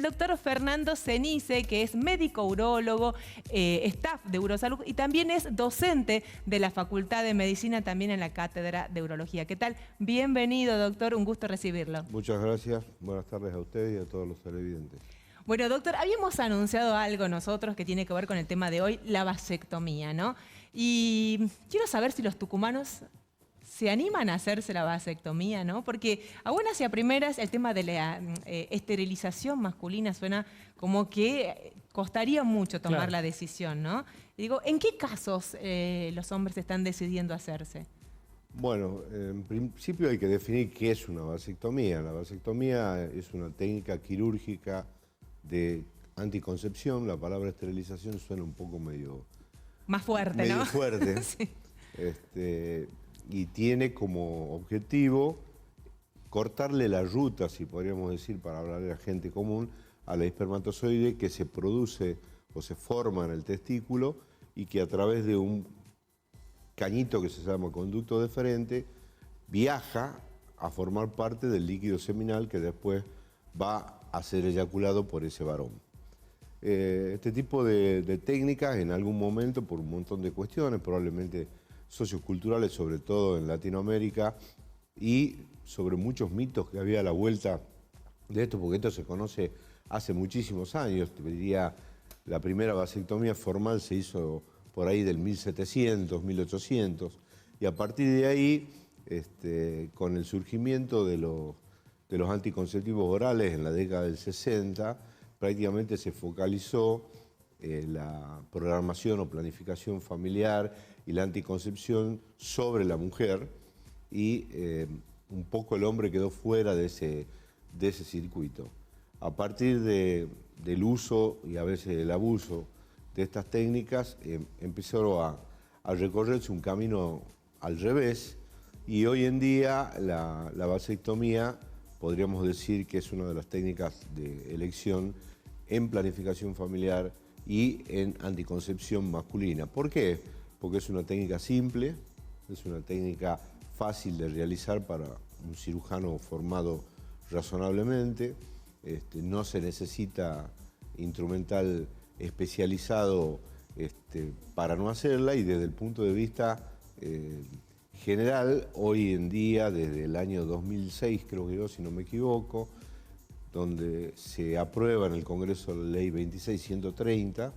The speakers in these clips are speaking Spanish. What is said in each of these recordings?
El doctor Fernando Cenice, que es médico urólogo, staff de Urosalud y también es docente de la Facultad de Medicina, también en la Cátedra de Urología. ¿Qué tal? Bienvenido, doctor, un gusto recibirlo. Muchas gracias, buenas tardes a usted y a todos los televidentes. Bueno, doctor, habíamos anunciado algo nosotros que tiene que ver con el tema de hoy, la vasectomía, ¿no? Y quiero saber si los tucumanos se animan a hacerse la vasectomía, ¿no? Porque a buenas y a primeras el tema de la esterilización masculina suena como que costaría mucho tomar la decisión, ¿no? Y digo, ¿en qué casos los hombres están decidiendo hacerse? Bueno, en principio hay que definir qué es una vasectomía. La vasectomía es una técnica quirúrgica de anticoncepción. La palabra esterilización suena un poco medio... Más fuerte, medio ¿no? fuerte. Sí. Y tiene como objetivo cortarle la ruta, si podríamos decir, para hablar de la gente común, a la espermatozoide que se produce o se forma en el testículo y que a través de un cañito que se llama conducto deferente viaja a formar parte del líquido seminal que después va a ser eyaculado por ese varón. Este tipo de técnicas en algún momento, por un montón de cuestiones, probablemente socioculturales, sobre todo en Latinoamérica, y sobre muchos mitos que había a la vuelta de esto, porque esto se conoce hace muchísimos años. Te diría, la primera vasectomía formal se hizo por ahí del 1700, 1800, y a partir de ahí, con el surgimiento de los anticonceptivos orales en la década del 60, prácticamente se focalizó la programación o planificación familiar y la anticoncepción sobre la mujer y un poco el hombre quedó fuera de ese circuito. A partir del uso y a veces el abuso de estas técnicas empezó a recorrerse un camino al revés y hoy en día la vasectomía podríamos decir que es una de las técnicas de elección en planificación familiar y en anticoncepción masculina. ¿Por qué? Porque es una técnica simple, es una técnica fácil de realizar para un cirujano formado razonablemente, no se necesita instrumental especializado para no hacerla y desde el punto de vista general, hoy en día, desde el año 2006, creo que yo, si no me equivoco, donde se aprueba en el Congreso la Ley 26130,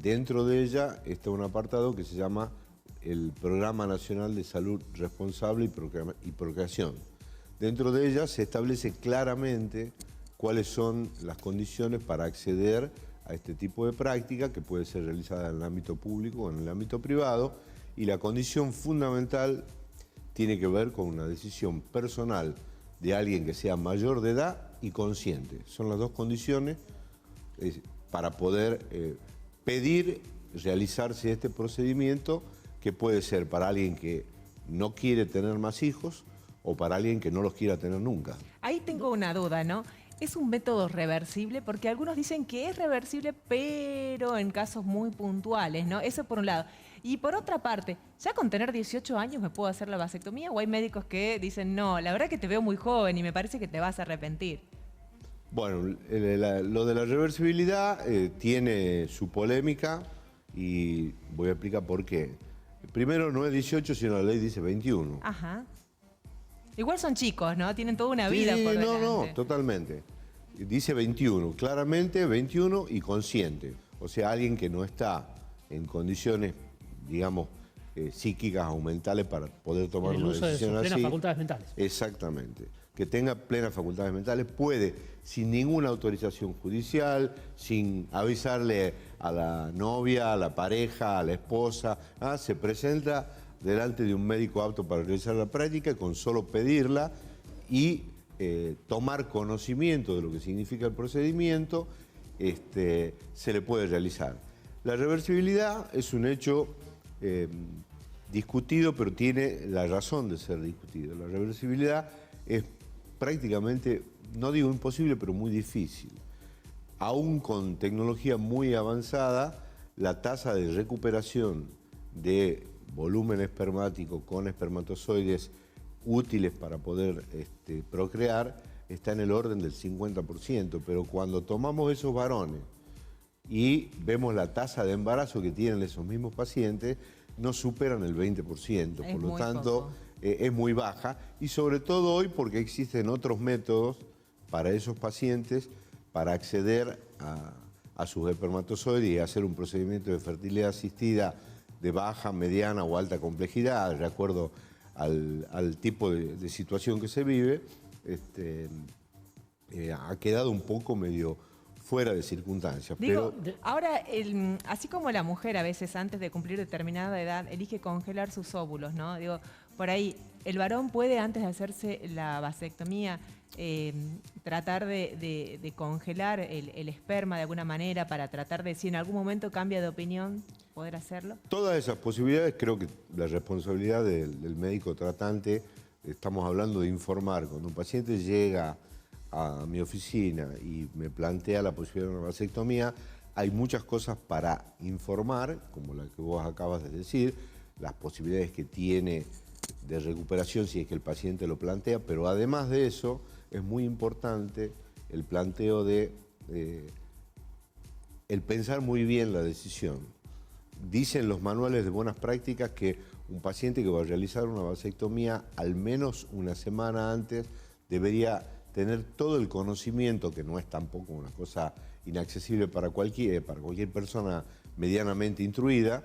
dentro de ella está un apartado que se llama el Programa Nacional de Salud Responsable y Procreación. Dentro de ella se establece claramente cuáles son las condiciones para acceder a este tipo de práctica que puede ser realizada en el ámbito público o en el ámbito privado, y la condición fundamental tiene que ver con una decisión personal de alguien que sea mayor de edad y consciente. Son las dos condiciones para poder pedir realizarse este procedimiento, que puede ser para alguien que no quiere tener más hijos o para alguien que no los quiera tener nunca. Ahí tengo una duda, ¿no? ¿Es un método reversible? Porque algunos dicen que es reversible, pero en casos muy puntuales, ¿no? Eso por un lado. Y por otra parte, ¿ya con tener 18 años me puedo hacer la vasectomía? ¿O hay médicos que dicen, no, la verdad que te veo muy joven y me parece que te vas a arrepentir? Bueno, lo de la reversibilidad tiene su polémica y voy a explicar por qué. Primero, no es 18, sino la ley dice 21. Ajá. Igual son chicos, ¿no? Tienen toda una vida por delante. No, totalmente. Dice 21, claramente 21 y consciente. O sea, alguien que no está en condiciones, digamos, psíquicas o mentales para poder tomar una decisión así. Plenas facultades mentales. Exactamente. Que tenga plenas facultades mentales, puede, sin ninguna autorización judicial, sin avisarle a la novia, a la pareja, a la esposa, se presenta delante de un médico apto para realizar la práctica, con solo pedirla y tomar conocimiento de lo que significa el procedimiento, se le puede realizar. La reversibilidad es un hecho discutido, pero tiene la razón de ser discutido. La reversibilidad es prácticamente, no digo imposible, pero muy difícil. Aún con tecnología muy avanzada, la tasa de recuperación de volumen espermático con espermatozoides útiles para poder procrear está en el orden del 50%, pero cuando tomamos esos varones y vemos la tasa de embarazo que tienen esos mismos pacientes, no superan el 20%, por lo tanto es muy baja, y sobre todo hoy porque existen otros métodos para esos pacientes para acceder a sus espermatozoides y hacer un procedimiento de fertilidad asistida de baja, mediana o alta complejidad, de acuerdo al tipo de situación que se vive. Ha quedado un poco medio fuera de circunstancias. Digo, pero ahora, así como la mujer a veces antes de cumplir determinada edad elige congelar sus óvulos, ¿no? Digo, por ahí, el varón puede antes de hacerse la vasectomía tratar de congelar el esperma de alguna manera para tratar de, si en algún momento cambia de opinión, poder hacerlo. Todas esas posibilidades, creo que la responsabilidad del médico tratante, estamos hablando de informar. Cuando un paciente llega a mi oficina y me plantea la posibilidad de una vasectomía, hay muchas cosas para informar, como la que vos acabas de decir, las posibilidades que tiene de recuperación si es que el paciente lo plantea, pero además de eso es muy importante el planteo de el pensar muy bien la decisión. Dicen los manuales de buenas prácticas que un paciente que va a realizar una vasectomía al menos una semana antes debería tener todo el conocimiento, que no es tampoco una cosa inaccesible para cualquier persona medianamente instruida,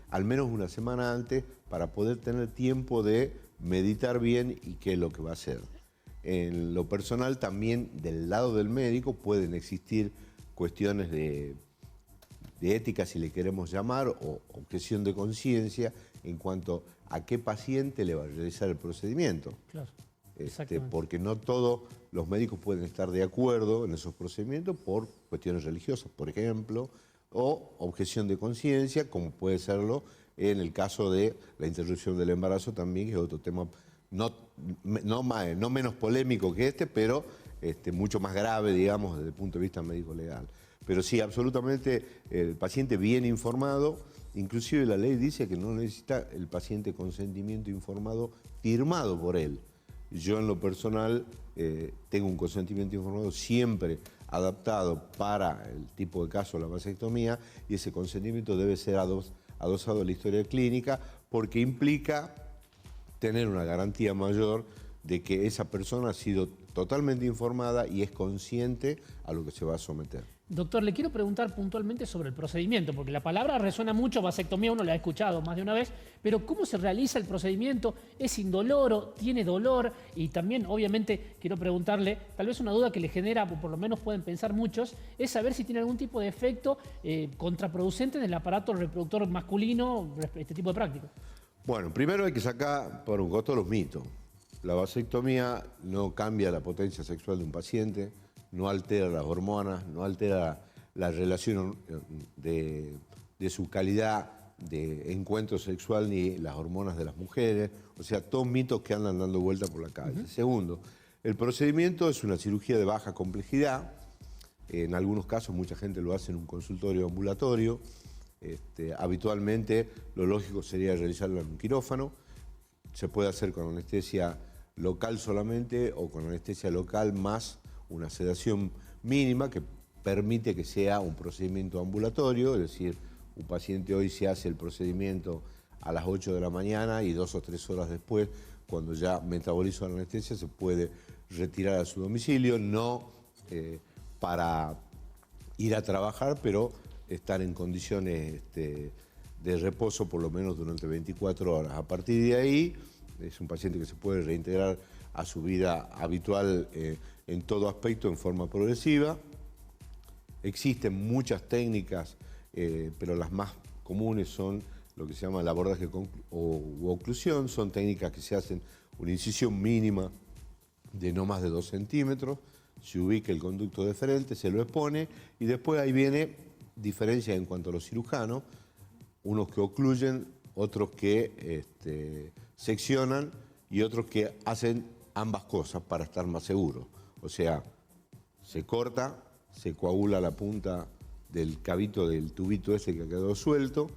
al menos una semana antes para poder tener tiempo de meditar bien y qué es lo que va a hacer. En lo personal también del lado del médico pueden existir cuestiones de ética, si le queremos llamar, o objeción de conciencia en cuanto a qué paciente le va a realizar el procedimiento. Claro. Porque no todos los médicos pueden estar de acuerdo en esos procedimientos por cuestiones religiosas, por ejemplo, o objeción de conciencia, como puede serlo en el caso de la interrupción del embarazo también, que es otro tema no menos polémico que pero mucho más grave, digamos, desde el punto de vista médico-legal. Pero sí, absolutamente, el paciente bien informado, inclusive la ley dice que no necesita el paciente consentimiento informado firmado por él. Yo en lo personal tengo un consentimiento informado siempre adaptado para el tipo de caso, la vasectomía, y ese consentimiento debe ser adosado a la historia clínica porque implica tener una garantía mayor de que esa persona ha sido totalmente informada y es consciente a lo que se va a someter. Doctor, le quiero preguntar puntualmente sobre el procedimiento, porque la palabra resuena mucho, vasectomía uno la ha escuchado más de una vez, pero ¿cómo se realiza el procedimiento? ¿Es indoloro? ¿Tiene dolor? Y también, obviamente, quiero preguntarle, tal vez una duda que le genera, o por lo menos pueden pensar muchos, es saber si tiene algún tipo de efecto contraproducente en el aparato reproductor masculino, este tipo de práctica. Bueno, primero hay que sacar por un costo los mitos. La vasectomía no cambia la potencia sexual de un paciente, no altera las hormonas, no altera la relación de su calidad de encuentro sexual ni las hormonas de las mujeres. O sea, todos mitos que andan dando vuelta por la calle. Segundo, el procedimiento es una cirugía de baja complejidad. En algunos casos mucha gente lo hace en un consultorio ambulatorio. Habitualmente lo lógico sería realizarlo en un quirófano. Se puede hacer con anestesia local solamente o con anestesia local más una sedación mínima que permite que sea un procedimiento ambulatorio, es decir, un paciente hoy se hace el procedimiento a las 8 de la mañana y 2 o 3 horas después, cuando ya metaboliza la anestesia, se puede retirar a su domicilio, no para ir a trabajar, pero estar en condiciones de reposo por lo menos durante 24 horas. A partir de ahí, es un paciente que se puede reintegrar a su vida habitual en todo aspecto en forma progresiva. Existen muchas técnicas, pero las más comunes son lo que se llama el abordaje u oclusión. Son técnicas que se hacen una incisión mínima de no más de 2 centímetros, se ubica el conducto deferente, se lo expone y después ahí viene diferencia en cuanto a los cirujanos, unos que ocluyen, otros que seccionan y otros que hacen ambas cosas para estar más seguros. O sea, se corta, se coagula la punta del cabito del tubito ese que ha quedado suelto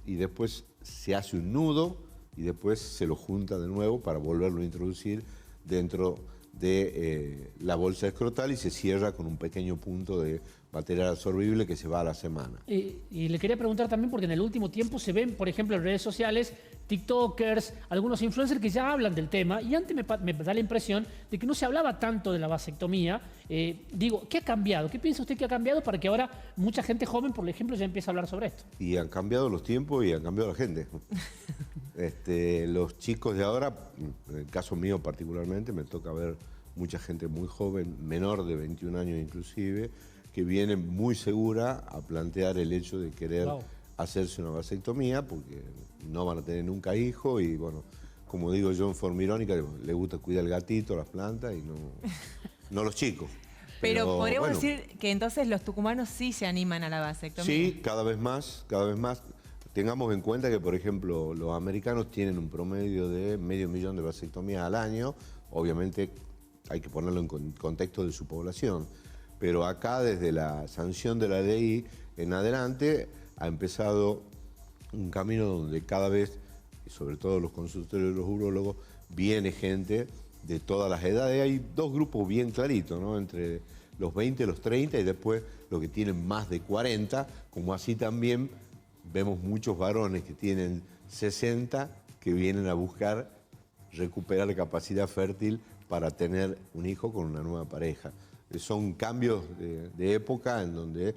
y después se hace un nudo y después se lo junta de nuevo para volverlo a introducir dentro de la bolsa escrotal y se cierra con un pequeño punto de material absorbible que se va a la semana. Y le quería preguntar también, porque en el último tiempo se ven, por ejemplo, en redes sociales, TikTokers, algunos influencers que ya hablan del tema, y antes me da la impresión de que no se hablaba tanto de la vasectomía. Digo, ¿qué ha cambiado? ¿Qué piensa usted que ha cambiado para que ahora mucha gente joven, por ejemplo, ya empiece a hablar sobre esto? Y han cambiado los tiempos y han cambiado la gente. Los chicos de ahora, en el caso mío particularmente, me toca ver mucha gente muy joven, menor de 21 años inclusive, que viene muy segura a plantear el hecho de querer hacerse una vasectomía porque no van a tener nunca hijos y bueno, como digo yo en forma irónica, le gusta cuidar el gatito, las plantas y no los chicos. Pero podríamos decir que entonces los tucumanos sí se animan a la vasectomía. Sí, cada vez más, cada vez más. Tengamos en cuenta que, por ejemplo, los americanos tienen un promedio de 500.000 de vasectomías al año. Obviamente hay que ponerlo en contexto de su población. Pero acá, desde la sanción de la ley en adelante, ha empezado un camino donde cada vez, y sobre todo los consultorios de los urólogos, viene gente de todas las edades. Hay dos grupos bien claritos, ¿no? Entre los 20 y los 30 y después los que tienen más de 40, como así también vemos muchos varones que tienen 60 que vienen a buscar recuperar la capacidad fértil para tener un hijo con una nueva pareja. Son cambios de época en donde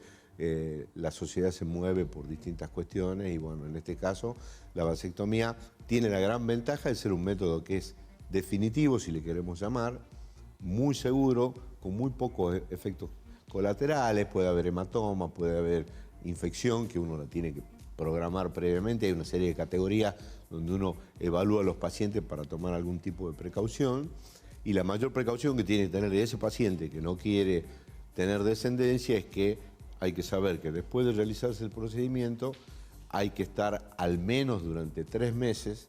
la sociedad se mueve por distintas cuestiones y bueno, en este caso la vasectomía tiene la gran ventaja de ser un método que es definitivo, si le queremos llamar, muy seguro, con muy pocos efectos colaterales, puede haber hematoma, puede haber infección que uno la tiene que programar previamente, hay una serie de categorías donde uno evalúa a los pacientes para tomar algún tipo de precaución y la mayor precaución que tiene que tener ese paciente que no quiere tener descendencia es que hay que saber que después de realizarse el procedimiento hay que estar al menos durante 3 meses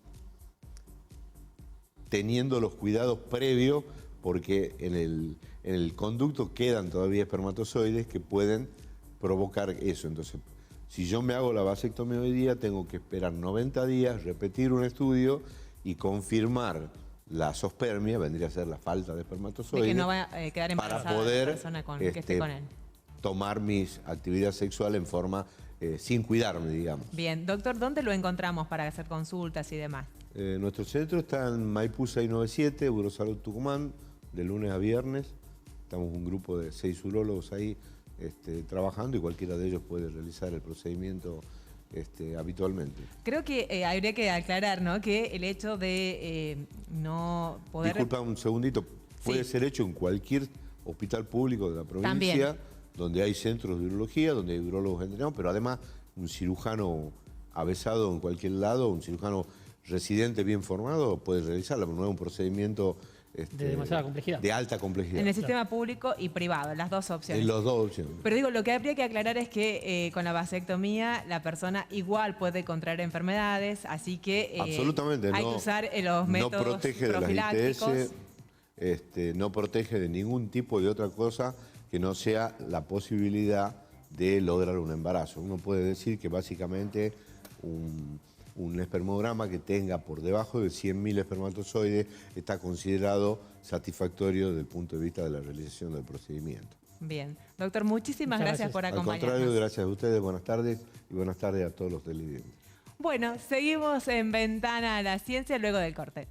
teniendo los cuidados previos porque en el conducto quedan todavía espermatozoides que pueden provocar eso. Entonces, si yo me hago la vasectomía hoy día, tengo que esperar 90 días, repetir un estudio y confirmar la azoospermia, vendría a ser la falta de espermatozoides, de que no va a quedar embarazada para poder la persona que esté con él. Tomar mis actividades sexuales en forma sin cuidarme, digamos. Bien, doctor, ¿dónde lo encontramos para hacer consultas y demás? Nuestro centro está en Maipú 697, Urosalud Tucumán, de lunes a viernes. Estamos un grupo de 6 urólogos ahí trabajando y cualquiera de ellos puede realizar el procedimiento habitualmente. Creo que habría que aclarar, ¿no?, que el hecho de no poder... Disculpa un segundito, puede ser hecho en cualquier hospital público de la provincia, donde hay centros de urología, donde hay urólogos entrenados, pero además un cirujano avesado en cualquier lado, un cirujano residente bien formado puede realizarlo, pero no es un procedimiento de demasiada complejidad. De alta complejidad. En el sistema público y privado, las dos opciones. En las dos opciones. Pero digo, lo que habría que aclarar es que con la vasectomía la persona igual puede contraer enfermedades, así que absolutamente, hay que usar los métodos no protege profilácticos. De las ITS, no protege de ningún tipo de otra cosa que no sea la posibilidad de lograr un embarazo. Uno puede decir que básicamente un espermograma que tenga por debajo de 100.000 espermatozoides está considerado satisfactorio desde el punto de vista de la realización del procedimiento. Bien. Doctor, muchísimas gracias por acompañarnos. Al contrario, gracias a ustedes. Buenas tardes y buenas tardes a todos los televidentes. Bueno, seguimos en Ventana a la Ciencia luego del corte.